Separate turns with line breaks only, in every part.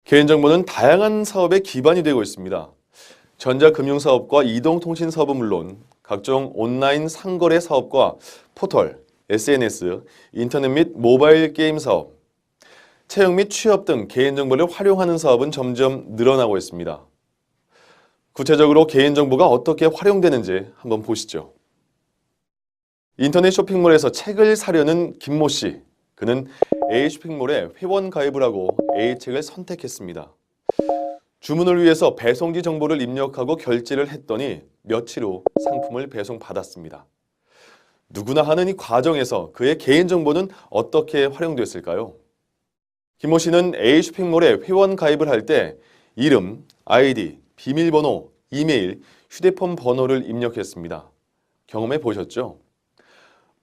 개인정보는 다양한 사업의 기반이 되고 있습니다. 전자금융사업과 이동통신사업은 물론 각종 온라인 상거래 사업과 포털, SNS, 인터넷 및 모바일 게임 사업, 채용 및 취업 등 개인정보를 활용하는 사업은 점점 늘어나고 있습니다. 구체적으로 개인정보가 어떻게 활용되는지 한번 보시죠. 인터넷 쇼핑몰에서 책을 사려는 김모 씨. 그는 A쇼핑몰에 회원 가입을 하고 A책을 선택했습니다. 주문을 위해서 배송지 정보를 입력하고 결제를 했더니 며칠 후 상품을 배송받았습니다. 누구나 하는 이 과정에서 그의 개인정보는 어떻게 활용됐을까요? 김모 씨는 A쇼핑몰에 회원 가입을 할 때 이름, 아이디, 비밀번호, 이메일, 휴대폰 번호를 입력했습니다. 경험해 보셨죠?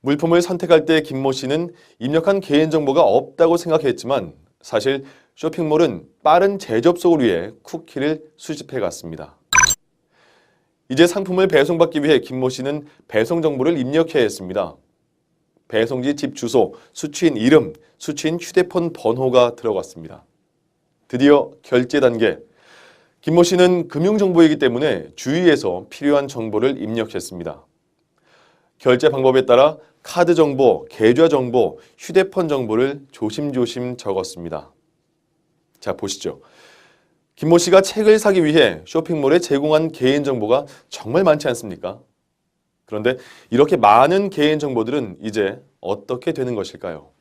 물품을 선택할 때 김모 씨는 입력한 개인정보가 없다고 생각했지만 사실 쇼핑몰은 빠른 재접속을 위해 쿠키를 수집해 갔습니다. 이제 상품을 배송받기 위해 김모 씨는 배송 정보를 입력해야 했습니다. 배송지 집 주소, 수취인 이름, 수취인 휴대폰 번호가 들어갔습니다. 드디어 결제 단계. 김모 씨는 금융정보이기 때문에 주의해서 필요한 정보를 입력했습니다. 결제 방법에 따라 카드 정보, 계좌 정보, 휴대폰 정보를 조심조심 적었습니다. 자, 보시죠. 김모 씨가 책을 사기 위해 쇼핑몰에 제공한 개인정보가 정말 많지 않습니까? 그런데 이렇게 많은 개인정보들은 이제 어떻게 되는 것일까요?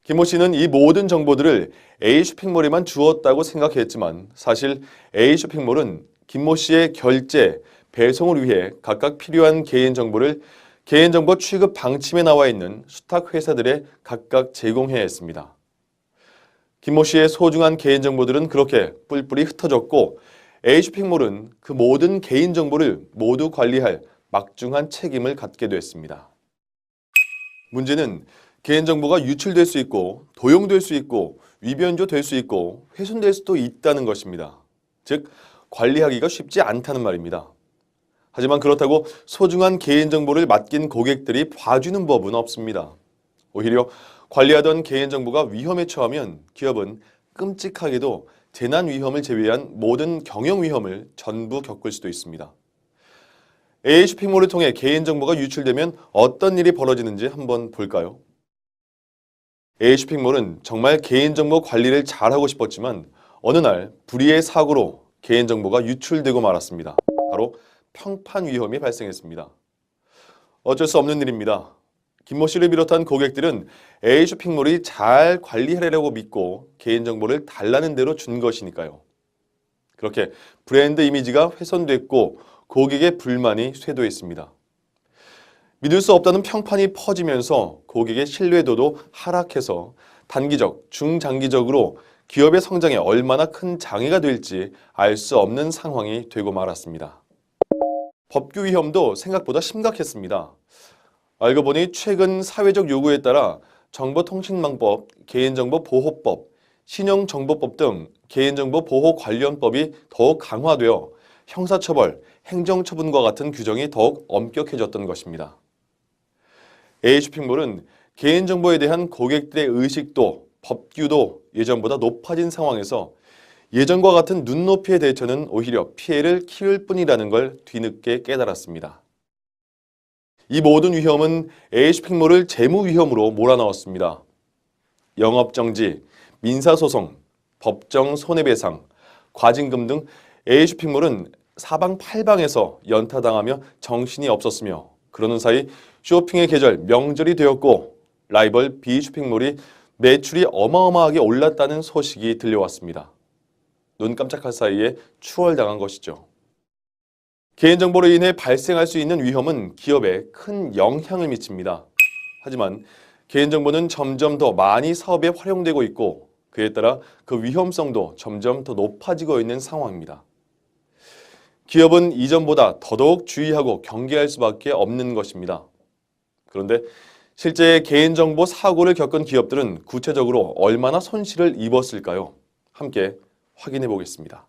김모 씨는 이 모든 정보들을 A쇼핑몰에만 주었다고 생각했지만 사실 A쇼핑몰은 김모 씨의 결제, 배송을 위해 각각 필요한 개인정보를 개인정보 취급 방침에 나와 있는 수탁 회사들에 각각 제공해야 했습니다. 김모 씨의 소중한 개인정보들은 그렇게 뿔뿔이 흩어졌고 A쇼핑몰은 그 모든 개인정보를 모두 관리할 막중한 책임을 갖게 됐습니다. 문제는 개인정보가 유출될 수 있고 도용될 수 있고 위변조될 수 있고 훼손될 수도 있다는 것입니다. 즉 관리하기가 쉽지 않다는 말입니다. 하지만 그렇다고 소중한 개인정보를 맡긴 고객들이 봐주는 법은 없습니다. 오히려 관리하던 개인정보가 위험에 처하면 기업은 끔찍하게도 재난 위험을 제외한 모든 경영 위험을 전부 겪을 수도 있습니다. A쇼핑몰을 통해 개인정보가 유출되면 어떤 일이 벌어지는지 한번 볼까요? A쇼핑몰은 정말 개인정보 관리를 잘하고 싶었지만 어느 날 불의의 사고로 개인정보가 유출되고 말았습니다. 바로 평판 위험이 발생했습니다. 어쩔 수 없는 일입니다. 김모 씨를 비롯한 고객들은 A쇼핑몰이 잘 관리하려고 믿고 개인정보를 달라는 대로 준 것이니까요. 그렇게 브랜드 이미지가 훼손됐고 고객의 불만이 쇄도했습니다. 믿을 수 없다는 평판이 퍼지면서 고객의 신뢰도도 하락해서 단기적, 중장기적으로 기업의 성장에 얼마나 큰 장애가 될지 알 수 없는 상황이 되고 말았습니다. 법규 위험도 생각보다 심각했습니다. 알고 보니 최근 사회적 요구에 따라 정보통신망법, 개인정보보호법, 신용정보법 등 개인정보 보호 관련법이 더욱 강화되어 형사처벌, 행정처분과 같은 규정이 더욱 엄격해졌던 것입니다. A쇼핑몰은 개인정보에 대한 고객들의 의식도, 법규도 예전보다 높아진 상황에서 예전과 같은 눈높이의 대처는 오히려 피해를 키울 뿐이라는 걸 뒤늦게 깨달았습니다. 이 모든 위험은 A쇼핑몰을 재무 위험으로 몰아넣었습니다. 영업정지, 민사소송, 법정 손해배상, 과징금 등 A쇼핑몰은 사방팔방에서 연타당하며 정신이 없었으며 그러는 사이 쇼핑의 계절 명절이 되었고 라이벌 B쇼핑몰이 매출이 어마어마하게 올랐다는 소식이 들려왔습니다. 눈 깜짝할 사이에 추월당한 것이죠. 개인정보로 인해 발생할 수 있는 위험은 기업에 큰 영향을 미칩니다. 하지만 개인정보는 점점 더 많이 사업에 활용되고 있고 그에 따라 그 위험성도 점점 더 높아지고 있는 상황입니다. 기업은 이전보다 더더욱 주의하고 경계할 수밖에 없는 것입니다. 그런데 실제 개인정보 사고를 겪은 기업들은 구체적으로 얼마나 손실을 입었을까요? 함께 확인해 보겠습니다.